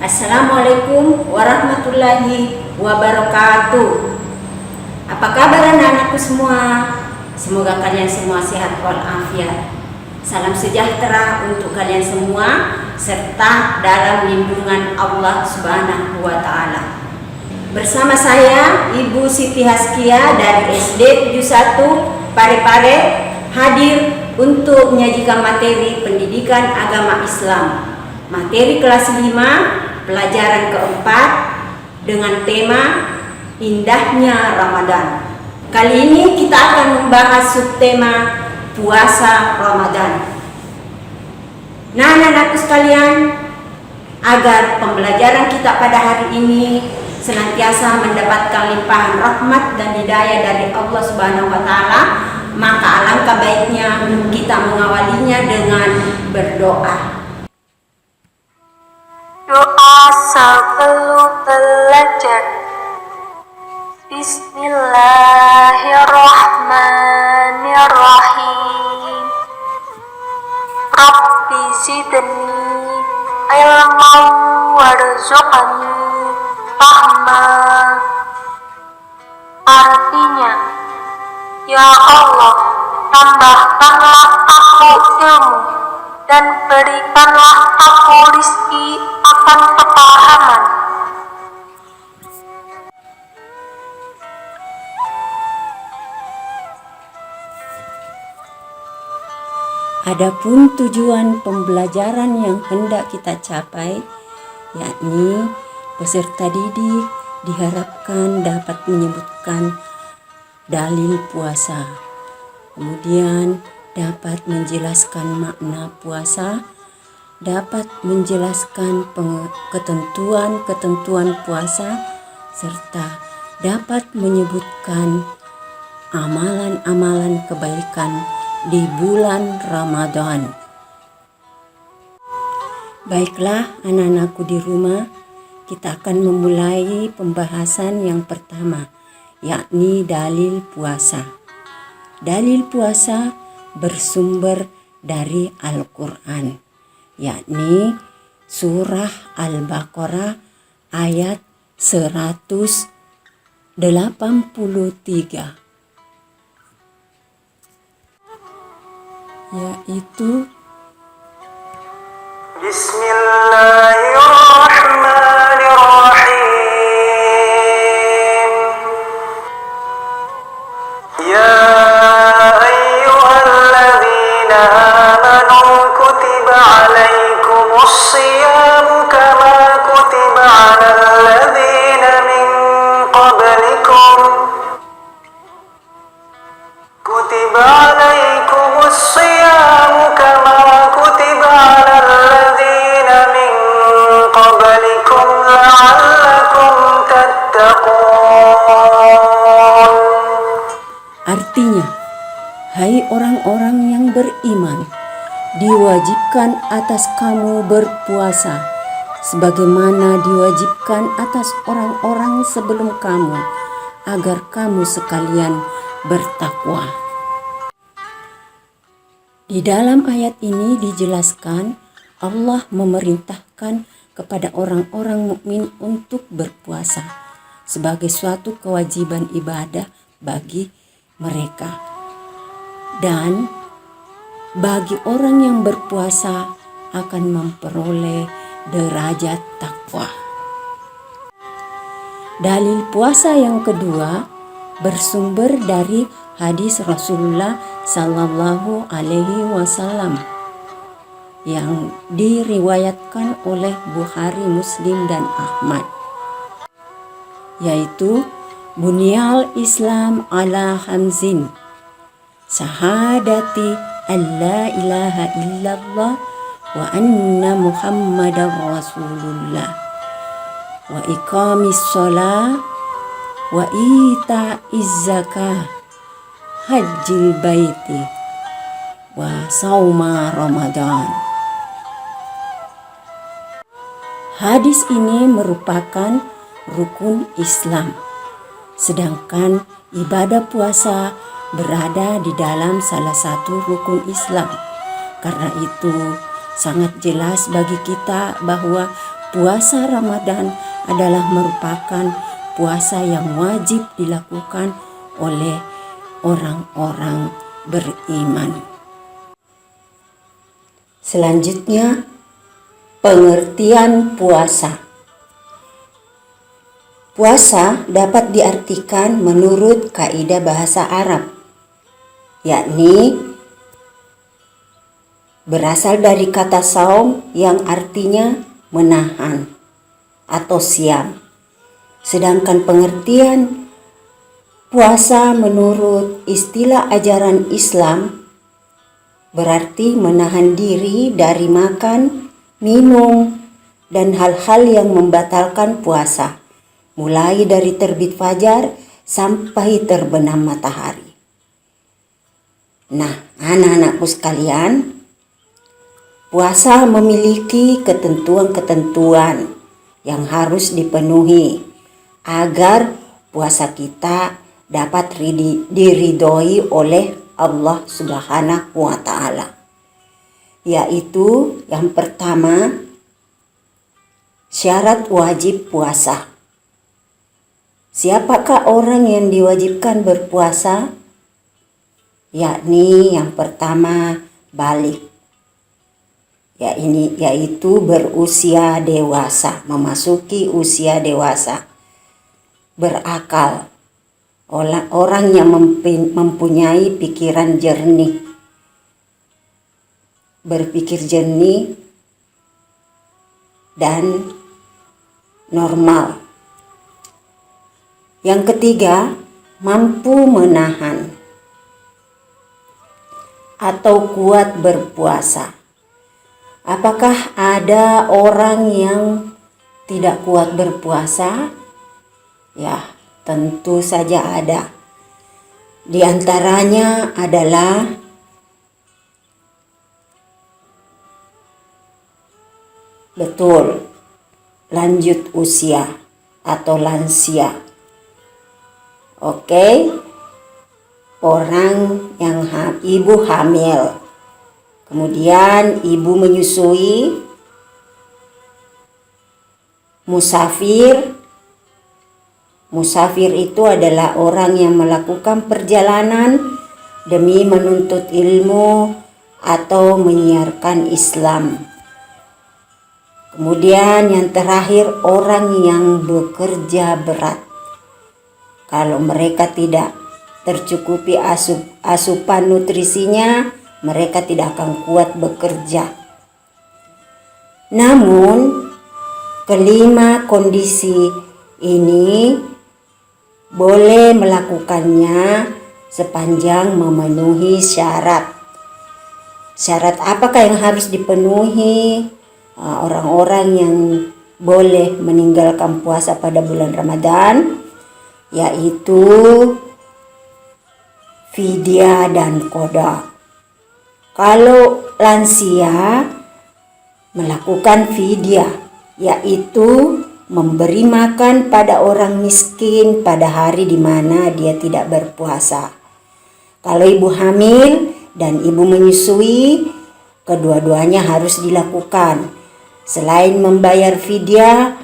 Assalamualaikum warahmatullahi wabarakatuh. Apa kabar anak-anakku semua? Semoga kalian semua sehat walafiat. Salam sejahtera untuk kalian semua serta dalam lindungan Allah Subhanahu wa taala. Bersama saya Ibu Siti Haskia dari SD 71 Parepare hadir untuk menyajikan materi pendidikan agama Islam. Materi kelas 5 pelajaran keempat dengan tema Indahnya Ramadan. Kali ini kita akan membahas subtema puasa Ramadan. Nah, anak-anakku sekalian, agar pembelajaran kita pada hari ini senantiasa mendapatkan limpahan rahmat dan hidayah dari Allah Subhanahu wa taala, maka alangkah baiknya kita mengawalinya dengan berdoa. Doa sebelum belajar. Bismillahirrahmanirrahim. Rabbi zidni ilman warzuqni fahma. Artinya, ya Allah, tambahkanlah aku ilmu dan berikanlah aku rizki akan kepahaman. Adapun tujuan pembelajaran yang hendak kita capai, yakni peserta didik diharapkan dapat menyebutkan dalil puasa, kemudian dapat menjelaskan makna puasa, dapat menjelaskan ketentuan-ketentuan puasa, serta dapat menyebutkan amalan-amalan kebaikan di bulan Ramadan. Baiklah anak-anakku di rumah, kita akan memulai pembahasan yang pertama, yakni dalil puasa. Dalil puasa bersumber dari Al-Quran, yakni surah Al-Baqarah ayat 183, yaitu Bismillahirrahmanirrahim. Ya ayyuhalladzina amanu kutiba alaikumus siyamu kama kutiba alal ladzina min qablikum. Kutiba alaikumus siyamu kama kutiba alal ladzina min qablikum la'allakum tattaqun. artinya, hai orang-orang yang beriman, diwajibkan atas kamu berpuasa sebagaimana diwajibkan atas orang-orang sebelum kamu, agar kamu sekalian bertakwa. Di dalam ayat ini dijelaskan Allah memerintahkan kepada orang-orang mukmin untuk berpuasa sebagai suatu kewajiban ibadah bagi mereka. Dan bagi orang yang berpuasa akan memperoleh derajat takwa. Dalil puasa yang kedua bersumber dari hadis Rasulullah Sallallahu Alaihi Wasallam yang diriwayatkan oleh Bukhari, Muslim, dan Ahmad, yaitu Bunyal Islam ala khamsin: syahadati an la ilaha illallah wa anna muhammadar rasulullah wa iqamis shalah wa ita'iz zakah hajjil baiti wa sauma Ramadan. Hadis ini merupakan rukun Islam, sedangkan ibadah puasa berada di dalam salah satu rukun Islam. Karena itu sangat jelas bagi kita bahwa puasa Ramadan adalah merupakan puasa yang wajib dilakukan oleh orang-orang beriman. Selanjutnya, pengertian puasa. Puasa dapat diartikan menurut kaidah bahasa Arab, yakni berasal dari kata saum yang artinya menahan atau siam. Sedangkan pengertian puasa menurut istilah ajaran Islam berarti menahan diri dari makan, minum, dan hal-hal yang membatalkan puasa, mulai dari terbit fajar sampai terbenam matahari. Nah, anak-anakku sekalian, puasa memiliki ketentuan-ketentuan yang harus dipenuhi agar puasa kita dapat diridhoi oleh Allah Subhanahu wa Ta'ala. Yaitu yang pertama, syarat wajib puasa. Siapakah orang yang diwajibkan berpuasa? Yakni yang pertama, balik. Yaitu berusia dewasa, memasuki usia dewasa, berakal, orang yang mempunyai pikiran jernih, berpikir jernih dan normal. Yang ketiga, mampu menahan atau kuat berpuasa. Apakah ada orang yang tidak kuat berpuasa? Ya, tentu saja ada. Di antaranya adalah lanjut usia atau lansia. Oke, orang yang ibu hamil, kemudian ibu menyusui, musafir. Musafir itu adalah orang yang melakukan perjalanan demi menuntut ilmu atau menyiarkan Islam. Kemudian yang terakhir, orang yang bekerja berat. Kalau mereka tidak tercukupi asupan nutrisinya, mereka tidak akan kuat bekerja. Namun, kelima kondisi ini boleh melakukannya sepanjang memenuhi syarat. Syarat apakah yang harus dipenuhi orang-orang yang boleh meninggalkan puasa pada bulan Ramadan? Yaitu fidyah dan qada. Kalau lansia melakukan fidyah, yaitu memberi makan pada orang miskin pada hari di mana dia tidak berpuasa. Kalau ibu hamil dan ibu menyusui, kedua-duanya harus dilakukan. Selain membayar fidyah,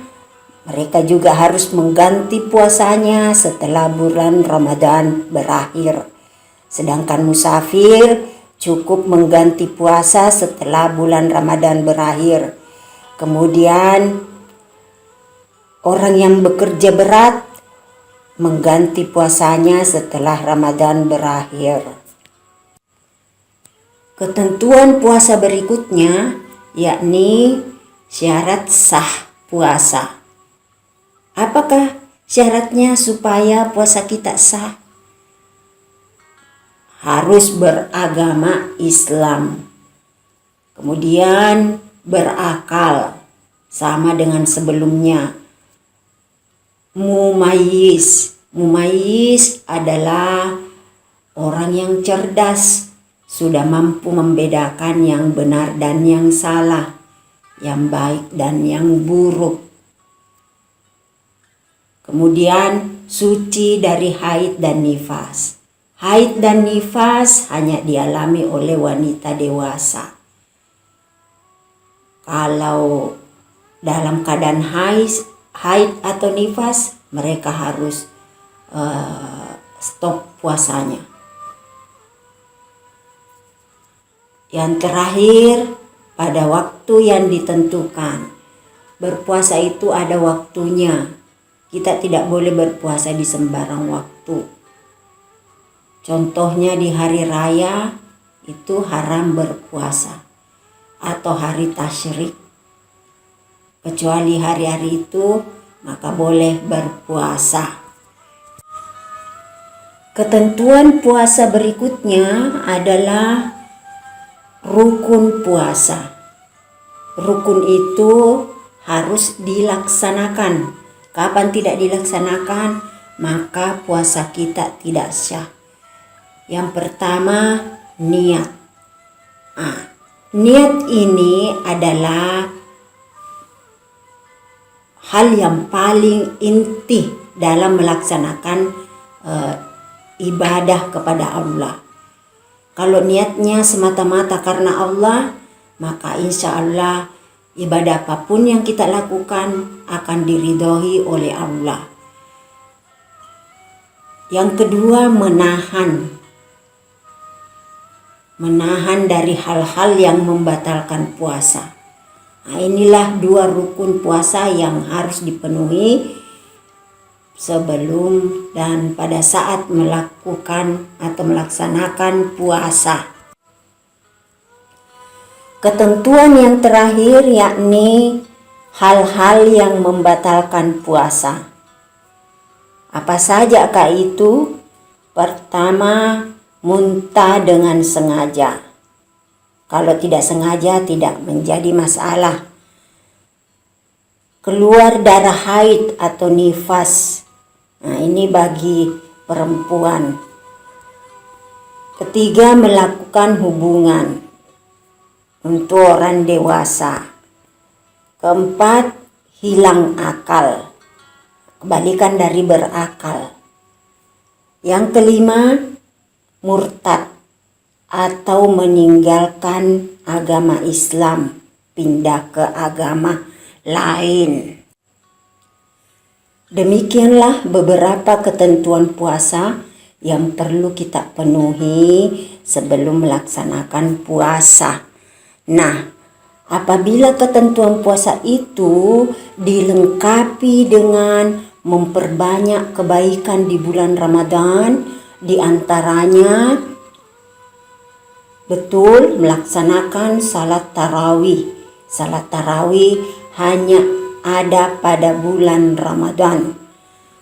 mereka juga harus mengganti puasanya setelah bulan Ramadan berakhir. Sedangkan musafir cukup mengganti puasa setelah bulan Ramadan berakhir. Kemudian orang yang bekerja berat mengganti puasanya setelah Ramadan berakhir. Ketentuan puasa berikutnya yakni syarat sah puasa. Apakah syaratnya supaya puasa kita sah? Harus beragama Islam. Kemudian berakal sama dengan sebelumnya. Mumayyiz adalah orang yang cerdas, sudah mampu membedakan yang benar dan yang salah, yang baik dan yang buruk. Kemudian suci dari haid dan nifas. Haid dan nifas hanya dialami oleh wanita dewasa. Kalau dalam keadaan haid atau nifas, mereka harus stop puasanya. Yang terakhir, pada waktu yang ditentukan. Berpuasa itu ada waktunya. Kita tidak boleh berpuasa di sembarang waktu. Contohnya di hari raya itu haram berpuasa, atau hari tasyrik. Kecuali hari-hari itu maka boleh berpuasa. Ketentuan puasa berikutnya adalah rukun puasa. Rukun itu harus dilaksanakan. Kapan tidak dilaksanakan, maka puasa kita tidak sah. Yang pertama, niat. Niat ini adalah hal yang paling inti dalam melaksanakan ibadah kepada Allah. Kalau niatnya semata-mata karena Allah, maka insya Allah ibadah apapun yang kita lakukan akan diridhoi oleh Allah. Yang kedua, menahan dari hal-hal yang membatalkan puasa. Nah, inilah dua rukun puasa yang harus dipenuhi sebelum dan pada saat melakukan atau melaksanakan puasa. Ketentuan yang terakhir yakni hal-hal yang membatalkan puasa. Apa saja kah itu? Pertama, muntah dengan sengaja. Kalau tidak sengaja tidak menjadi masalah. Keluar darah haid atau nifas. Nah, ini bagi perempuan. Ketiga, melakukan hubungan untuk orang dewasa. Keempat, hilang akal. Kebalikan dari berakal. Yang kelima, murtad atau meninggalkan agama Islam, pindah ke agama lain. Demikianlah beberapa ketentuan puasa yang perlu kita penuhi sebelum melaksanakan puasa. Nah, apabila ketentuan puasa itu dilengkapi dengan memperbanyak kebaikan di bulan Ramadan, di antaranya betul melaksanakan salat tarawih. Salat tarawih hanya ada pada bulan Ramadan.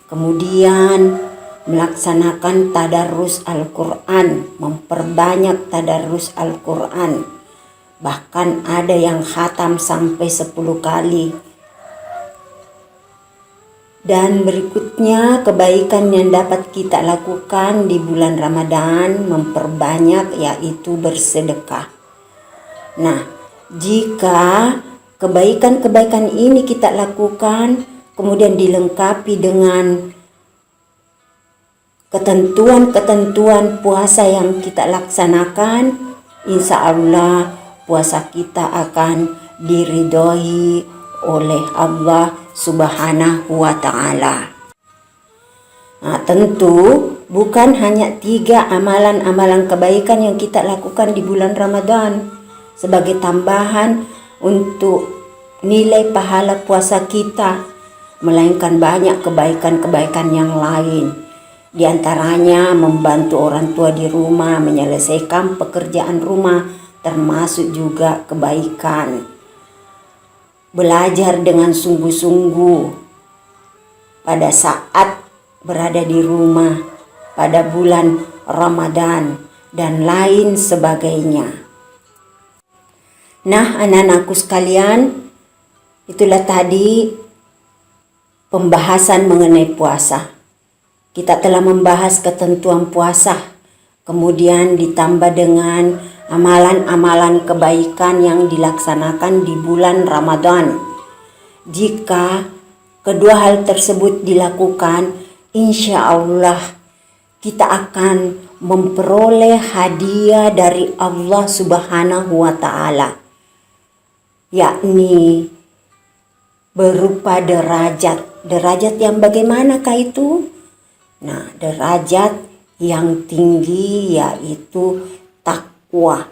Kemudian melaksanakan tadarus Al-Quran, memperbanyak tadarus Al-Quran. Bahkan ada yang khatam sampai 10 kali. Dan berikutnya kebaikan yang dapat kita lakukan di bulan Ramadan memperbanyak, yaitu bersedekah. Nah, jika kebaikan-kebaikan ini kita lakukan kemudian dilengkapi dengan ketentuan-ketentuan puasa yang kita laksanakan, insya Allah puasa kita akan diridhoi oleh Allah Subhanahu wa ta'ala. Nah, tentu bukan hanya 3 amalan-amalan kebaikan yang kita lakukan di bulan Ramadan sebagai tambahan untuk nilai pahala puasa kita, melainkan banyak kebaikan-kebaikan yang lain. Di antaranya membantu orang tua di rumah, menyelesaikan pekerjaan rumah, termasuk juga kebaikan. Belajar dengan sungguh-sungguh pada saat berada di rumah pada bulan Ramadan dan lain sebagainya. Nah, anak-anakku sekalian, itulah tadi pembahasan mengenai puasa. Kita telah membahas ketentuan puasa, kemudian ditambah dengan amalan-amalan kebaikan yang dilaksanakan di bulan Ramadan. Jika kedua hal tersebut dilakukan, insya Allah kita akan memperoleh hadiah dari Allah Subhanahu wa ta'ala, yakni berupa derajat. Derajat yang bagaimanakah itu? Nah, derajat yang tinggi yaitu takwa,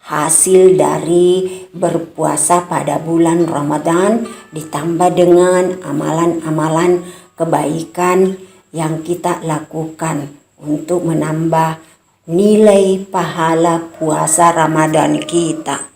hasil dari berpuasa pada bulan Ramadan ditambah dengan amalan-amalan kebaikan yang kita lakukan untuk menambah nilai pahala puasa Ramadan kita.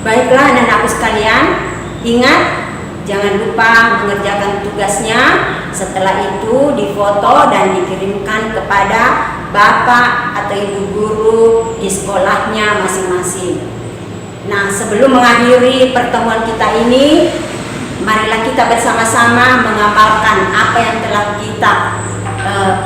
Baiklah anak-anakku sekalian, ingat jangan lupa mengerjakan tugasnya. Setelah itu difoto dan dikirimkan kepada bapak atau ibu guru di sekolahnya masing-masing. Nah, sebelum mengakhiri pertemuan kita ini, marilah kita bersama-sama mengamalkan apa yang telah kita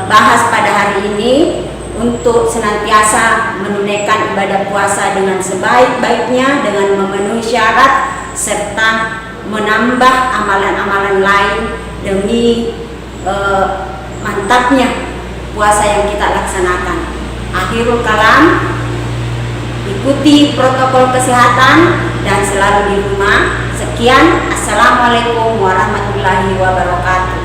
bahas pada hari ini, untuk senantiasa menunaikan ibadah puasa dengan sebaik-baiknya, dengan memenuhi syarat serta menambah amalan-amalan lain demi mantapnya puasa yang kita laksanakan. Akhirul kalam, ikuti protokol kesehatan dan selalu di rumah. Sekian, assalamualaikum warahmatullahi wabarakatuh.